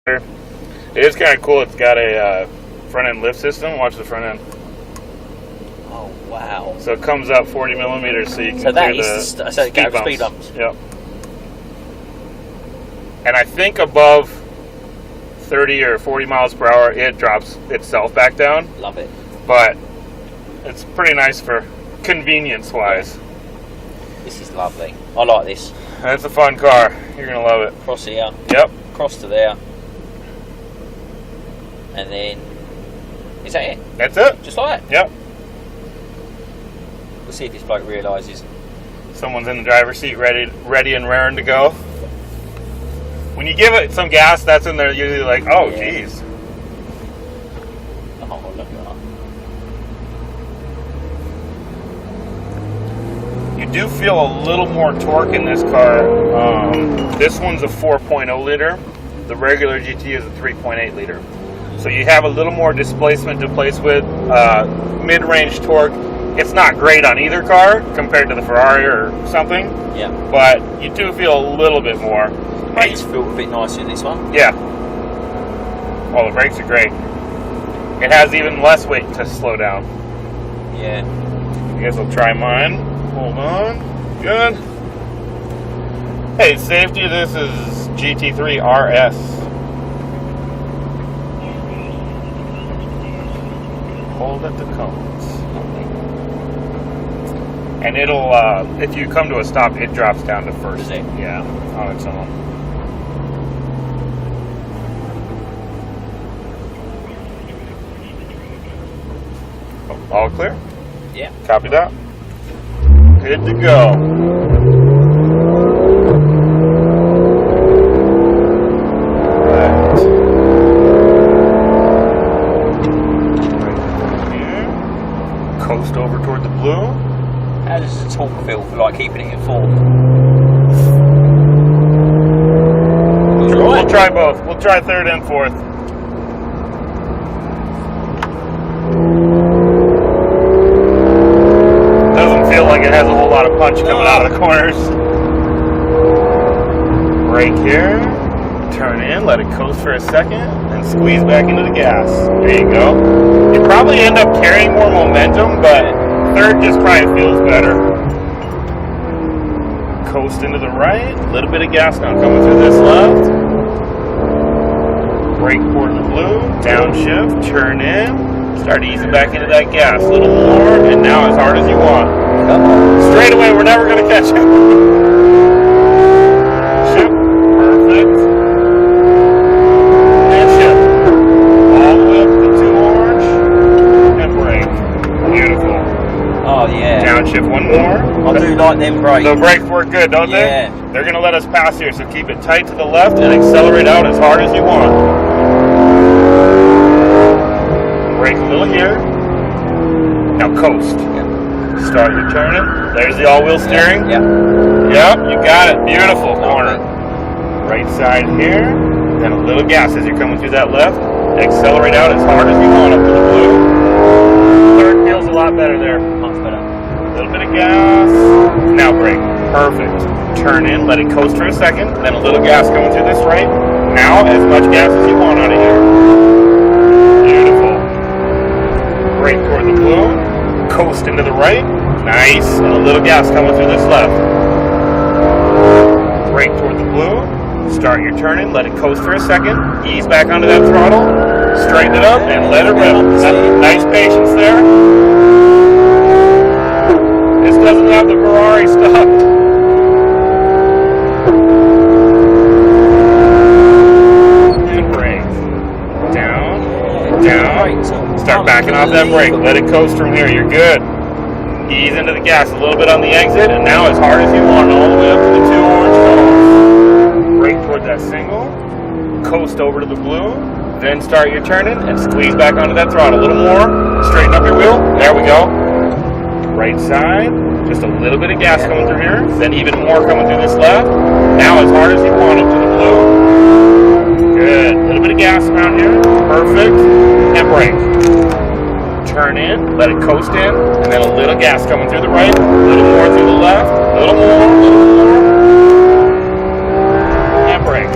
It is kind of cool. It's got a front end lift system. Watch the front end. Oh wow! So it comes up 40 millimeters, so you can clear the speed bumps. Yep. And I think above 30 or 40 miles per hour, it drops itself back down. Love it. But it's pretty nice for convenience-wise. This is lovely. I like this. It's a fun car. You're gonna love it. Cross here. Yep. Cross to there. And then, is that it? That's it. Just like that? Yep. We'll see if this bloke realises. Someone's in the driver's seat ready and raring to go. When you give it some gas, that's when they're usually like, oh, geez. Oh, look at that. You do feel a little more torque in this car. This one's a 4.0 liter. The regular GT is a 3.8 liter. So you have a little more displacement to place with. Mid-range torque. It's not great on either car compared to the Ferrari or something. Yeah. But you do feel a little bit more. Brakes feel a bit nicer in this one. Yeah. Well, the brakes are great. It has even less weight to slow down. Yeah. I guess I'll try mine. Hold on. Good. Hey, safety, this is GT3 RS. Hold at the cones. And it'll, if you come to a stop, it drops down to first. Is it? Yeah, on its own. All clear? Yeah. Copy that. Good to go. Right here. Coast over toward the blue. How does the torque feel for like keeping it in fourth? We'll try both. We'll try third and fourth. Doesn't feel like it has a whole lot of punch coming out of the corners. Brake here. Turn in, let it coast for a second, and squeeze back into the gas. There you go. You probably end up carrying more momentum, but third just probably feels better. Coast into the right, a little bit of gas now coming through this left. Brake toward the blue, downshift, turn in, start easing back into that gas. A little more, and now as hard as you want. Straight away, we're never going to catch it. Shift, perfect. And shift. All the way up to the 2 orange, and brake. Beautiful. Oh, yeah. Downshift one more. I do like them brakes. The brakes work good, don't they? Yeah. They're going to let us pass here, so keep it tight to the left and accelerate out as hard as you want. Brake a little here. Now coast. Yeah. Start your turning. There's the all-wheel steering. Yeah. Yep, you got it. Beautiful corner. Right side here. Then a little gas as you're coming through that left. Accelerate out as hard as you want up to the blue. Third feels a lot better there. Much better. A little bit of gas. Now brake. Perfect. Turn in, let it coast for a second. Then a little gas going through this right. Now as much gas as you want out of here. Beautiful. Brake toward the blue. Coast into the right. Nice. And a little gas coming through this left. Brake toward the blue. Start your turning. Let it coast for a second. Ease back onto that throttle. Straighten it up and let it rip. Nice patience there. This doesn't have the Ferrari stuff. And brake. Down. Down. Start backing off that brake. Let it coast from here. You're good. Ease into the gas a little bit on the exit, and now as hard as you want, all the way up to the 2 orange cones. Brake toward that single. Coast over to the blue. Then start your turning and squeeze back onto that throttle. A little more. Straighten up your wheel. There we go. Right side. Just a little bit of gas coming through here. Then even more coming through this left. Now as hard as you want up to the blue. Good. A little bit of gas around here. Perfect. And brake. Turn in. Let it coast in. And then a little gas coming through the right. A little more through the left. A little more. A little more. And brake.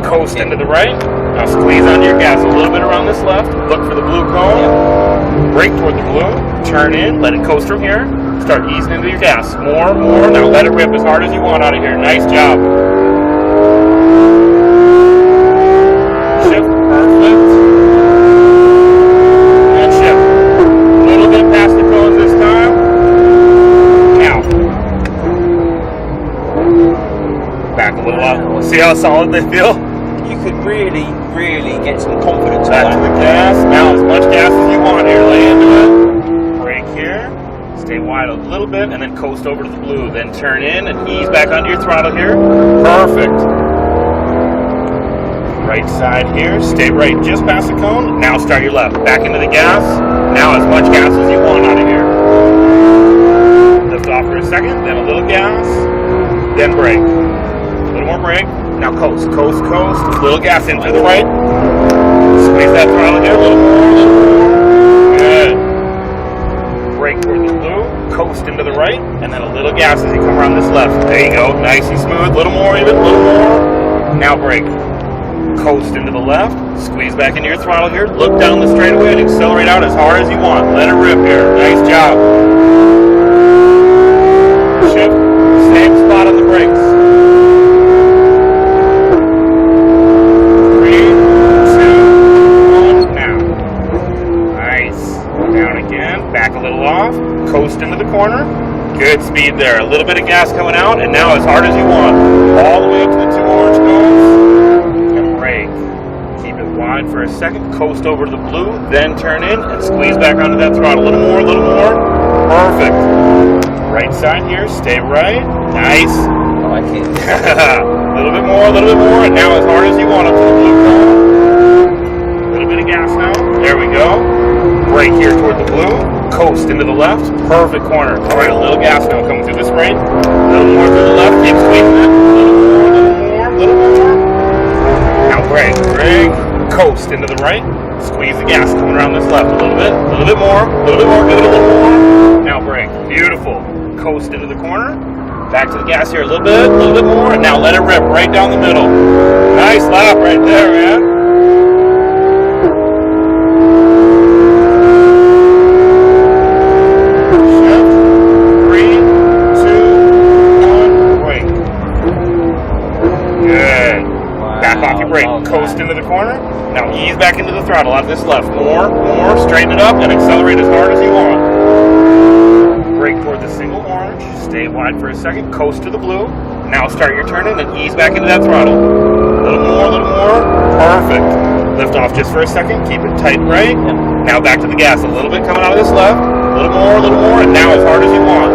Coast into the right. Now squeeze onto your gas a little bit around this left. Look for the blue cone. Brake toward the blue. Turn in. Let it coast from here. Start easing into your gas. More. Now let it rip as hard as you want out of here. Nice job. Shift. Perfect. And shift. A little bit past the cones this time. Now. Back a little up. See how solid they feel? You could really get some confidence Back to the gas. Now as much gas as you want here. Lay into it. Brake here. Stay wide a little bit and then coast over to the blue. Then turn in and ease back onto your throttle here. Perfect. Right side here. Stay right just past the cone. Now start your left. Back into the gas. Now as much gas as you want out of here. Lift off for a second. Then a little gas. Then brake. A little more brake. Now coast. A little gas in to the right. Squeeze that throttle here. A little more. Good. Brake toward the blue. Coast into the right. And then a little gas as you come around this left. There you go. Nice and smooth. A little more even. A little more. Now brake. Coast into the left. Squeeze back into your throttle here. Look down the straightaway and accelerate out as hard as you want. Let it rip here. Nice job. Shift. Same spot on the brakes. 3, 2, 1, now. Nice. Down again. Back a little off. Coast into the corner. Good speed there. A little bit of gas coming out, and now as hard as you want. All the way up to the 2 orange cones. And brake. Keep it wide for a second. Coast over to the blue. Then turn in and squeeze back onto that throttle. A little more. Perfect. Right side here. Stay right. Nice. I like it. A little bit more, and now as hard as you want up to the blue cone. A little bit of gas now. There we go. Brake here toward the blue. Coast into the left. Perfect corner. All right, a little gas now coming through this range. A little more to the left. Keep squeezing it. A little more. Now brake. Coast into the right. Squeeze the gas coming around this left a little bit more. Give it a little more. Now brake. Beautiful. Coast into the corner. Back to the gas here a little bit more, and now let it rip right down the middle. Nice lap right there, man. Shift. 3, 2, 1, brake. Good. Wow, back off your brake. Coast into the corner. Now ease back into the throttle on this left. More. Straighten it up and accelerate as hard as you want. Brake toward the single orange. Stay wide for a second. Coast to the blue. Now start your turn in and ease back into that throttle. A little more. Perfect. Lift off just for a second. Keep it tight right. Now back to the gas. A little bit coming out of this left. A little more. And now as hard as you want.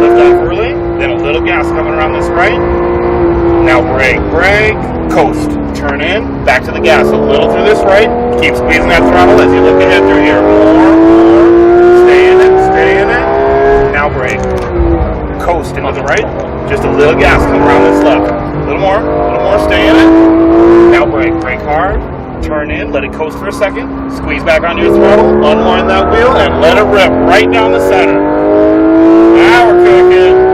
Lift off early. Then a little gas coming around this right. Now brake. Coast. Turn in. Back to the gas. A little through this right. Keep squeezing that throttle as you look ahead through here. More. Stay in it. Now brake. Coast into the right. Just a little gas coming around this left. A little more. Stay in it. Now brake. Brake hard. Turn in. Let it coast for a second. Squeeze back onto your throttle. Unwind that wheel and let it rip right down the center. Now we're cooking.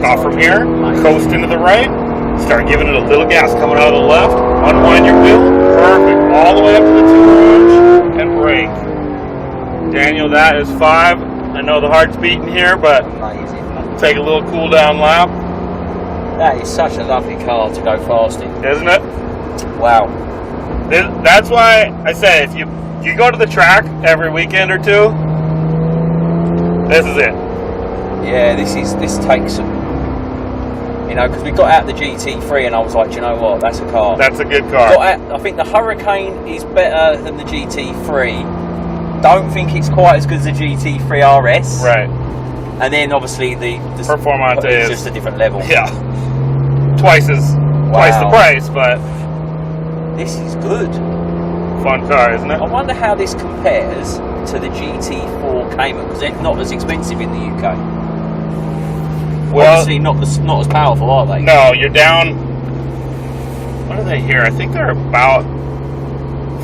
Off from here, coast into the right, start giving it a little gas coming out of the left, unwind your wheel, perfect, all the way up to the 2 orange, and brake. Daniel, that is 5. I know the heart's beating here, but take a little cool down lap. That is such a lovely car to go fast in. Isn't it? Wow. That's why I say, if you go to the track every weekend or two, this is it. Yeah, this takes some. Because we got out the GT3 and I was like, do you know what? That's a car. That's a good car. I think the Hurricane is better than the GT3. Don't think it's quite as good as the GT3 RS. Right. And then obviously the Performante is just a different level. Yeah. Twice the price, but this is good. Fun car, isn't it? I wonder how this compares to the GT4 Cayman, because they're not as expensive in the UK. Well, obviously not as powerful, are they? No, you're down. What are they here? I think they're about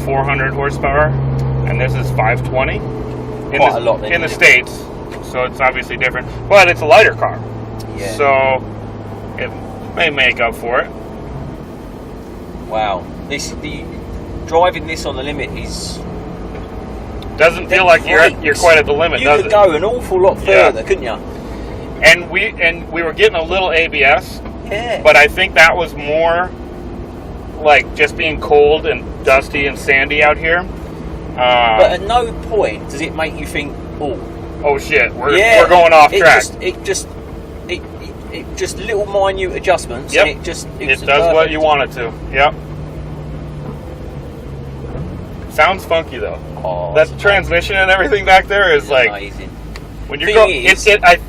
400 horsepower, and this is 520. Quite a lot then, in the isn't it? States, so it's obviously different. But it's a lighter car, Yeah. so it may make up for it. Wow. Driving this on the limit is... Doesn't feel like you're quite at the limit, you does could it? go an awful lot further, couldn't you? And we were getting a little ABS, Yeah. but I think that was more like just being cold and dusty and sandy out here. But at no point does it make you think, oh shit, we're going off track. It just little minute adjustments. Yep. And it does perfect. what you want it to. Yep. Sounds funky though. Oh, That transmission and everything back there is like amazing. when you're going. I